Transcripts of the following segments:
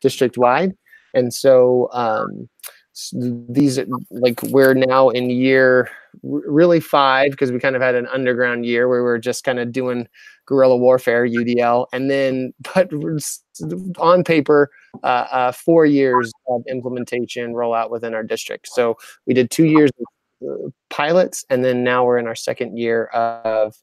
district-wide. And so these, like, we're now in year really 5, because we kind of had an underground year where we were just kind of doing guerrilla warfare, UDL, and then, but on paper, 4 years of implementation rollout within our district. So we did 2 years of pilots, and then now we're in our 2nd year of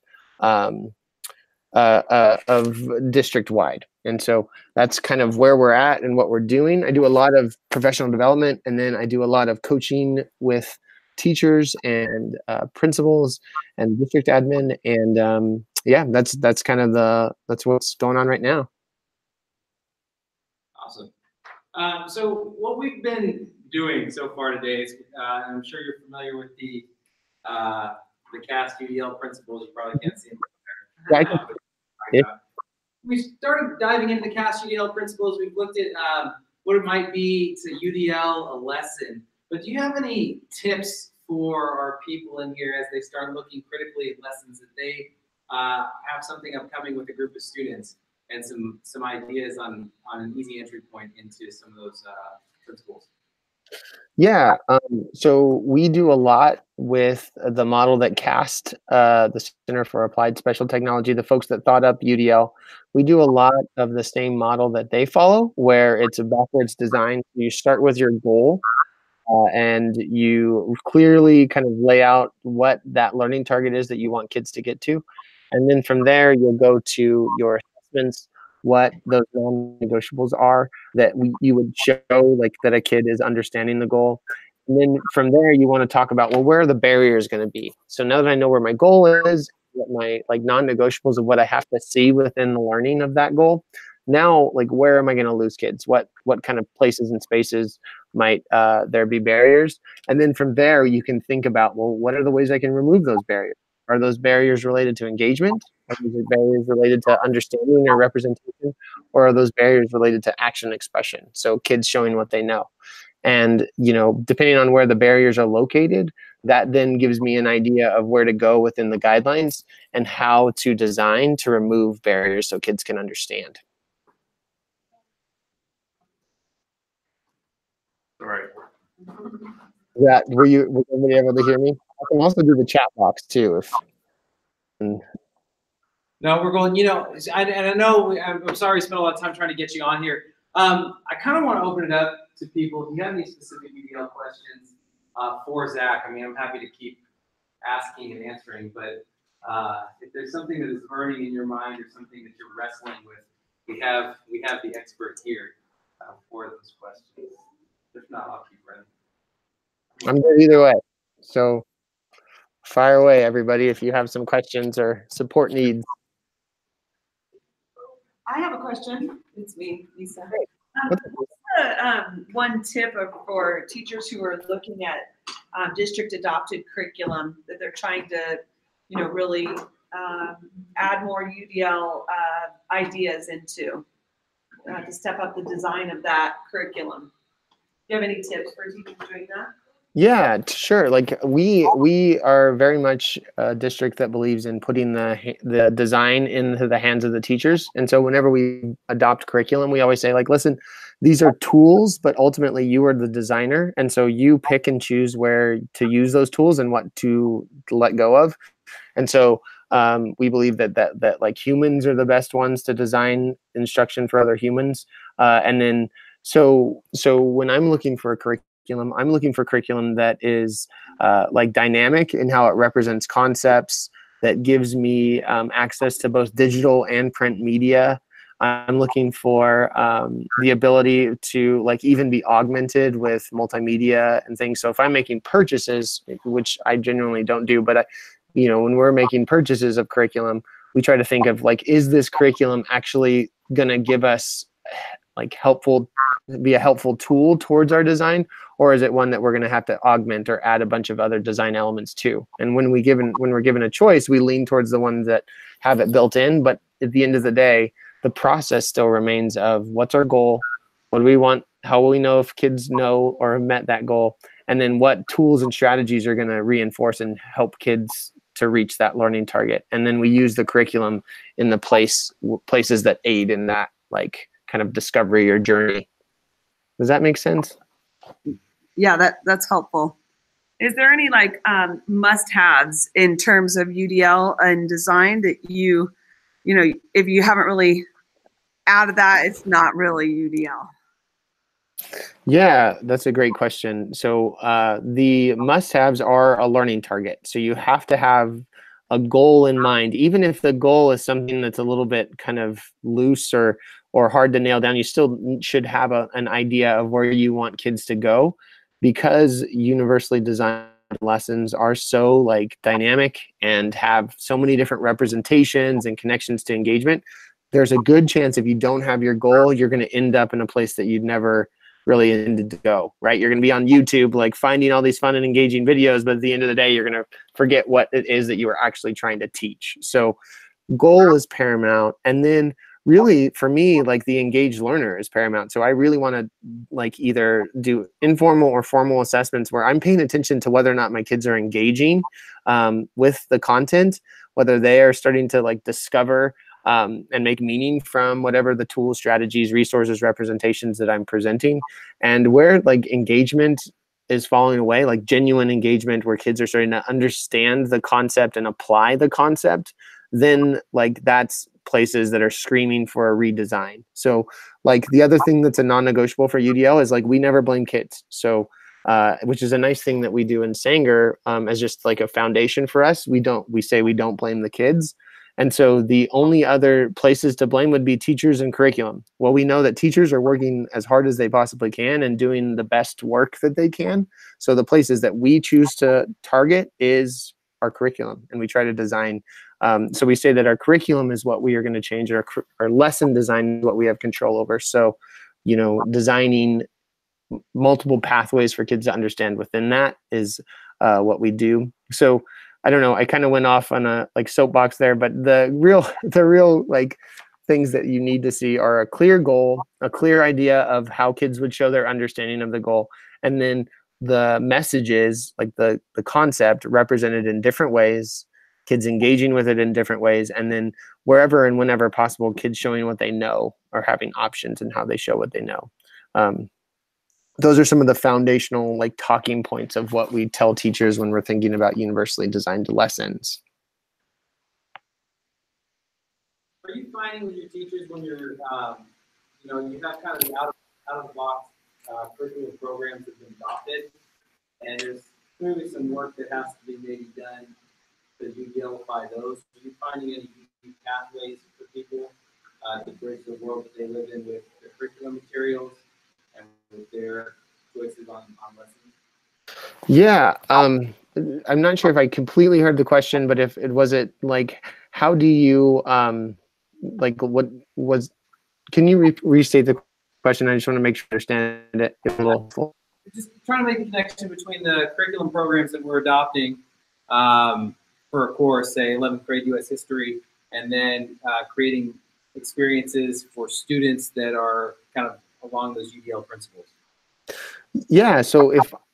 district-wide. And so that's kind of where we're at and what we're doing. I do a lot of professional development, and then I do a lot of coaching with teachers and principals and district admin. And yeah, that's kind of that's what's going on right now. Awesome. So what we've been doing so far today is, I'm sure you're familiar with the CAST UDL principles. You probably can't see them there. Yeah, we started diving into the CAST UDL principles. We've looked at what it might be to UDL a lesson. But do you have any tips for our people in here as they start looking critically at lessons, that they have something upcoming with a group of students, and some ideas on an easy entry point into some of those principles? Yeah, so we do a lot with the model that CAST, the Center for Applied Special Technology, the folks that thought up UDL, we do a lot of the same model that they follow, where it's a backwards design. You start with your goal, and you clearly kind of lay out what that learning target is that you want kids to get to. And then from there, you'll go to your assessments, what those non-negotiables are that you would show, like, that a kid is understanding the goal. And then from there, you want to talk about, well, where are the barriers going to be? So now that I know where my goal is, what my, like, non-negotiables of what I have to see within the learning of that goal, now, like, where am I going to lose kids? What kind of places and spaces might there be barriers? And then from there, you can think about, well, what are the ways I can remove those barriers? Are those barriers related to engagement? Are those barriers related to understanding or representation? Or are those barriers related to action expression? So kids showing what they know. And, you know, depending on where the barriers are located, that then gives me an idea of where to go within the guidelines and how to design to remove barriers so kids can understand. All right. Yeah, was everybody able to hear me? I can also do the chat box too. If No, we're going, you know, and I know, I'm sorry we spent a lot of time trying to get you on here. I kind of want to open it up to people. If you have any specific UDL questions for Zach, I mean, I'm happy to keep asking and answering, but if there's something that is burning in your mind or something that you're wrestling with, we have the expert here for those questions. If not, I'll keep running. I'm good either way. So fire away, everybody, if you have some questions or support needs. I have a question. It's me, Lisa. What's one tip for teachers who are looking at district adopted curriculum that they're trying to, you know, really add more UDL ideas into to step up the design of that curriculum? Do you have any tips for teachers doing that? Yeah, sure. Like, we are very much a district that believes in putting the design into the hands of the teachers. And so whenever we adopt curriculum, we always say, like, listen, these are tools, but ultimately you are the designer. And so you pick and choose where to use those tools and what to let go of. And so we believe that like humans are the best ones to design instruction for other humans. And then so when I'm looking for a curriculum, I'm looking for curriculum that is like dynamic in how it represents concepts, that gives me access to both digital and print media. I'm looking for the ability to, like, even be augmented with multimedia and things. So if I'm making purchases, which I genuinely don't do, but you know, when we're making purchases of curriculum, we try to think of, like, is this curriculum actually going to give us, like, be a helpful tool towards our design, or is it one that we're going to have to augment or add a bunch of other design elements to? And when we're given a choice, we lean towards the ones that have it built in. But at the end of the day, the process still remains of, what's our goal? What do we want? How will we know if kids know or have met that goal? And then what tools and strategies are going to reinforce and help kids to reach that learning target? And then we use the curriculum in the places that aid in that, like, kind of discovery or journey. Does that make sense? Yeah, that's helpful. Is there any like must-haves in terms of UDL and design that you know, if you haven't really added that, it's not really UDL? Yeah, that's a great question. So the must-haves are a learning target. So you have to have a goal in mind, even if the goal is something that's a little bit kind of loose or hard to nail down. You still should have an idea of where you want kids to go, because universally designed lessons are so like dynamic and have so many different representations and connections to engagement. There's a good chance if you don't have your goal, you're going to end up in a place that you'd never really intended to go, right? You're going to be on YouTube, like finding all these fun and engaging videos, but at the end of the day, you're going to forget what it is that you were actually trying to teach. So goal is paramount. And then really for me, like the engaged learner is paramount. So I really want to like either do informal or formal assessments where I'm paying attention to whether or not my kids are engaging with the content, whether they are starting to like discover and make meaning from whatever the tools, strategies, resources, representations that I'm presenting. And where like engagement is falling away, like genuine engagement where kids are starting to understand the concept and apply the concept, then like that's places that are screaming for a redesign. So like the other thing that's a non-negotiable for UDL is like we never blame kids. So which is a nice thing that we do in Sanger as just like a foundation for us. We say we don't blame the kids. And so the only other places to blame would be teachers and curriculum. Well, we know that teachers are working as hard as they possibly can and doing the best work that they can. So the places that we choose to target is our curriculum, and we try to design. So we say that our curriculum is what we are going to change, our lesson design is what we have control over. So, you know, designing multiple pathways for kids to understand within that is what we do. So I don't know, I kind of went off on a like soapbox there, but the real like things that you need to see are a clear goal, a clear idea of how kids would show their understanding of the goal, and then the messages, like the concept represented in different ways, kids engaging with it in different ways, and then wherever and whenever possible, kids showing what they know or having options in how they show what they know. Those are some of the foundational like talking points of what we tell teachers when we're thinking about universally designed lessons. Are you finding with your teachers when you're, you know, you have kind of the out of the box curriculum programs that have been adopted, and there's clearly some work that has to be maybe done to UDLify those. Are you finding any unique pathways for people to bridge the world that they live in with their curriculum materials and with their choices on lessons? Yeah, I'm not sure if I completely heard the question, but if it was it like, how do you like what was? Can you restate the question? I just want to make sure I understand it. Just trying to make a connection between the curriculum programs that we're adopting for a course, say 11th grade U.S. history, and then creating experiences for students that are kind of along those UDL principles. Yeah, so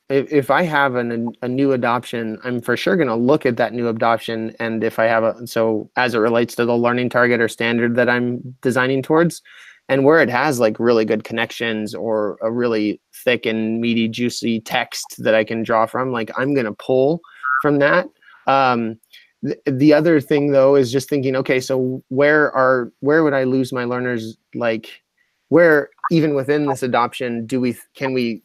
if I have a new adoption, I'm for sure going to look at that new adoption, and if I have so as it relates to the learning target or standard that I'm designing towards, and where it has like really good connections or a really thick and meaty, juicy text that I can draw from, like I'm going to pull from that. The other thing though is just thinking, okay, so where would I lose my learners? Like where even within this adoption can we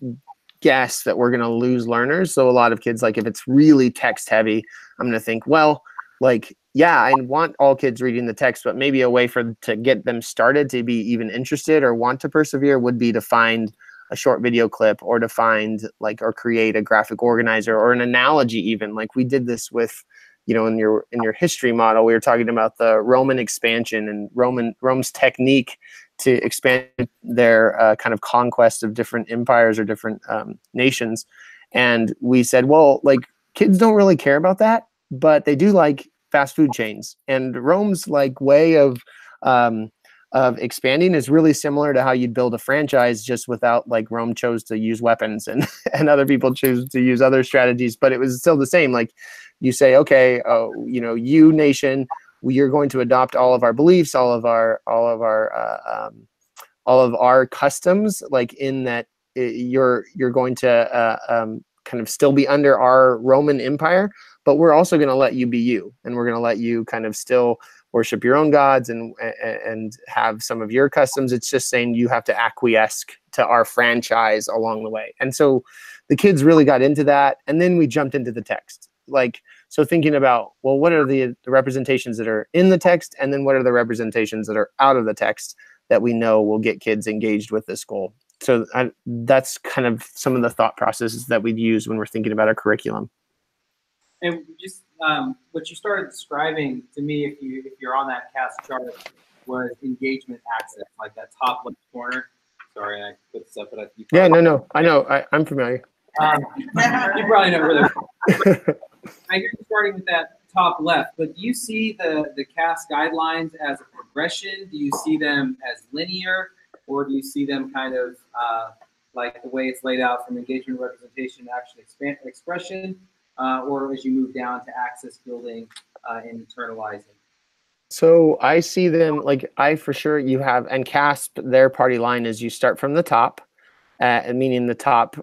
guess that we're going to lose learners? So a lot of kids, like if it's really text heavy, I'm going to think, well, like, yeah, I want all kids reading the text, but maybe a way to get them started to be even interested or want to persevere would be to find a short video clip or to find like, or create a graphic organizer or an analogy even. Like we did this with, you know, in your history model, we were talking about the Roman expansion and Rome's technique to expand their kind of conquest of different empires or different nations. And we said, well, like kids don't really care about that, but they do like fast food chains. And Rome's like way of expanding is really similar to how you'd build a franchise, just without like Rome chose to use weapons and other people choose to use other strategies, but it was still the same. Like you say, okay, you know, you nation, you're going to adopt all of our beliefs, all of our all of our customs, like in that you're going to kind of still be under our Roman Empire, but we're also going to let you be you, and we're going to let you kind of still worship your own gods and have some of your customs. It's just saying you have to acquiesce to our franchise along the way. And so the kids really got into that, and then we jumped into the text. Like, so thinking about, well, what are the representations that are in the text, and then what are the representations that are out of the text that we know will get kids engaged with this goal. So that's kind of some of the thought processes that we'd use when we're thinking about our curriculum. And just what you started describing to me, if you're on that CAS chart, was engagement access, like that top left corner. Sorry, I put this up, but yeah, no, I know, I'm familiar. You probably know where they're. I hear you starting with that top left, but do you see the CAS guidelines as a progression? Do you see them as linear, or do you see them kind of like the way it's laid out from engagement, representation, action, expression, or as you move down to access building and internalizing? So I see them like for sure you have, and CASP, their party line is you start from the top, meaning the top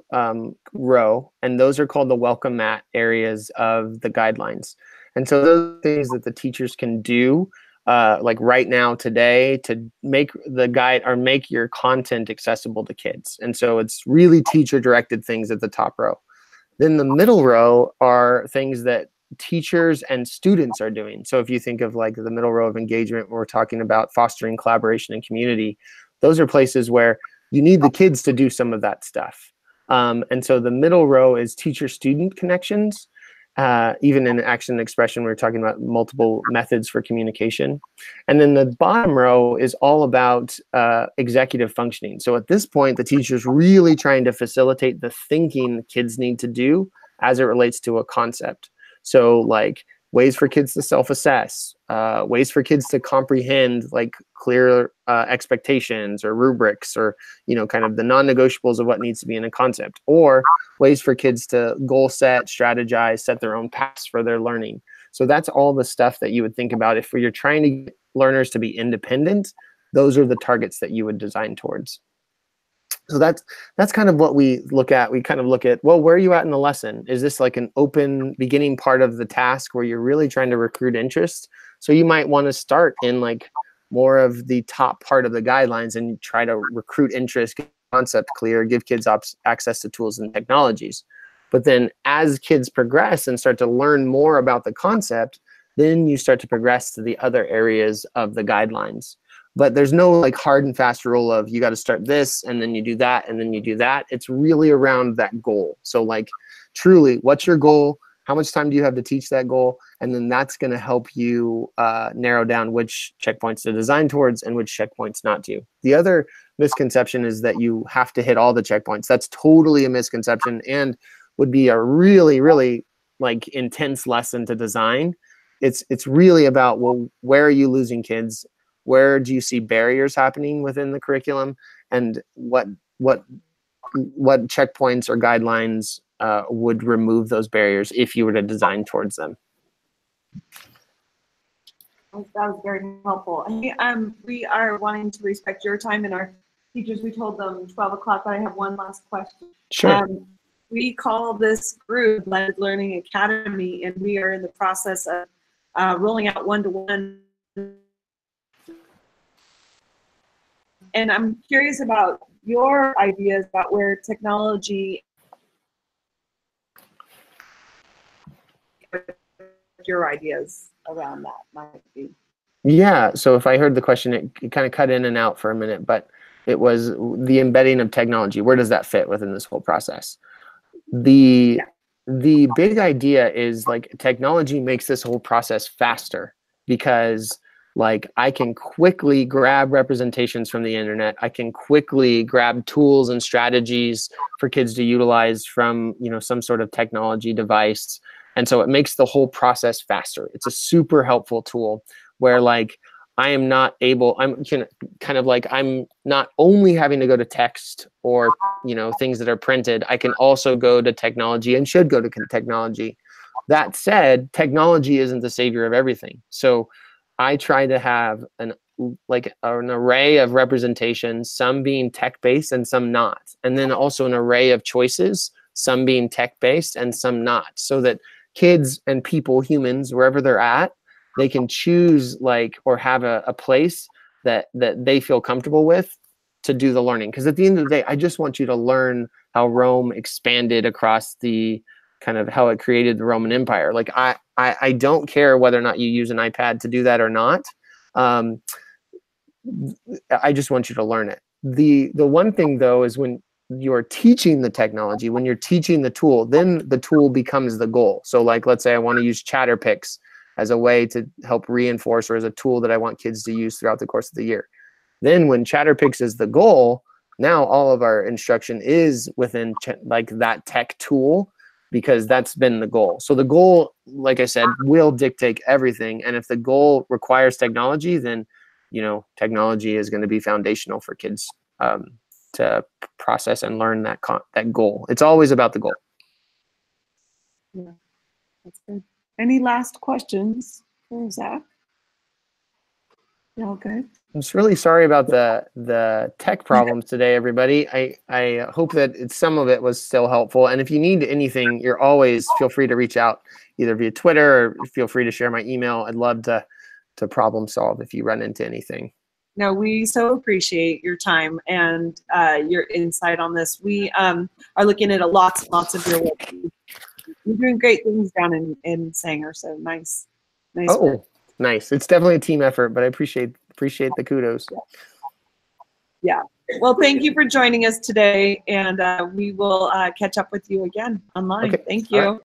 row, and those are called the welcome mat areas of the guidelines. And so those are things that the teachers can do like right now today to make the guide or make your content accessible to kids. And so it's really teacher directed things at the top row. Then the middle row are things that teachers and students are doing. So if you think of like the middle row of engagement, we're talking about fostering collaboration and community. Those are places where you need the kids to do some of that stuff. And so the middle row is teacher-student connections. Even in action and expression, we're talking about multiple methods for communication. And then the bottom row is all about executive functioning. So at this point, the teacher's really trying to facilitate the thinking kids need to do as it relates to a concept. So like ways for kids to self-assess, ways for kids to comprehend like clear expectations or rubrics, or, you know, kind of the non-negotiables of what needs to be in a concept, or ways for kids to goal set, strategize, set their own paths for their learning. So that's all the stuff that you would think about if you're trying to get learners to be independent. Those are the targets that you would design towards. So that's kind of what we look at. We kind of look at, well, where are you at in the lesson? Is this like an open beginning part of the task where you're really trying to recruit interest? So you might want to start in like more of the top part of the guidelines and try to recruit interest, get the concept clear, give kids access to tools and technologies. But then as kids progress and start to learn more about the concept, then you start to progress to the other areas of the guidelines. But there's no like hard and fast rule of you got to start this and then you do that and then you do that. It's really around that goal. So like truly, what's your goal? How much time do you have to teach that goal? And then that's going to help you narrow down which checkpoints to design towards and which checkpoints not to. The other misconception is that you have to hit all the checkpoints. That's totally a misconception and would be a really, really like intense lesson to design. It's really about, well, where are you losing kids? Where do you see barriers happening within the curriculum, and what checkpoints or guidelines would remove those barriers if you were to design towards them? That was very helpful. We are wanting to respect your time and our teachers. We told them 12 o'clock, but I have one last question. Sure. We call this group Blended Learning Academy, and we are in the process of rolling out one-to-one. And I'm curious about your ideas about where technology, your ideas around that might be. Yeah, so if I heard the question, it kind of cut in and out for a minute, but it was the embedding of technology. Where does that fit within this whole process? The big idea is like technology makes this whole process faster, because like I can quickly grab representations from the internet. I can quickly grab tools and strategies for kids to utilize from, you know, some sort of technology device. And so it makes the whole process faster. It's a super helpful tool where like I'm not only having to go to text or, you know, things that are printed. I can also go to technology and should go to technology. That said, technology isn't the savior of everything. So I try to have like an array of representations, some being tech-based and some not. And then also an array of choices, some being tech-based and some not, so that kids and people, humans, wherever they're at, they can choose like, or have a place that they feel comfortable with to do the learning. Because at the end of the day, I just want you to learn how Rome expanded across the kind of how it created the Roman Empire. Like I don't care whether or not you use an iPad to do that or not. I just want you to learn it. The one thing though is when you're teaching the technology, when you're teaching the tool, then the tool becomes the goal. So like, let's say I want to use Chatterpix as a way to help reinforce, or as a tool that I want kids to use throughout the course of the year. Then when Chatterpix is the goal, now all of our instruction is within like that tech tool, because that's been the goal. So the goal, like I said, will dictate everything. And if the goal requires technology, then, you know, technology is going to be foundational for kids to process and learn that goal. It's always about the goal. Yeah, that's good. Any last questions for Zach? Yeah, okay. I'm just really sorry about the tech problems today, everybody. I hope that some of it was still helpful. And if you need anything, you're always feel free to reach out either via Twitter, or feel free to share my email. I'd love to problem solve if you run into anything. No, we so appreciate your time and your insight on this. We are looking at lots and lots of your work. You're doing great things down in Sanger, so nice. Oh, work. Nice. It's definitely a team effort, but I appreciate the kudos. Yeah. Well, thank you for joining us today, and we will catch up with you again online. Okay. Thank All you. right.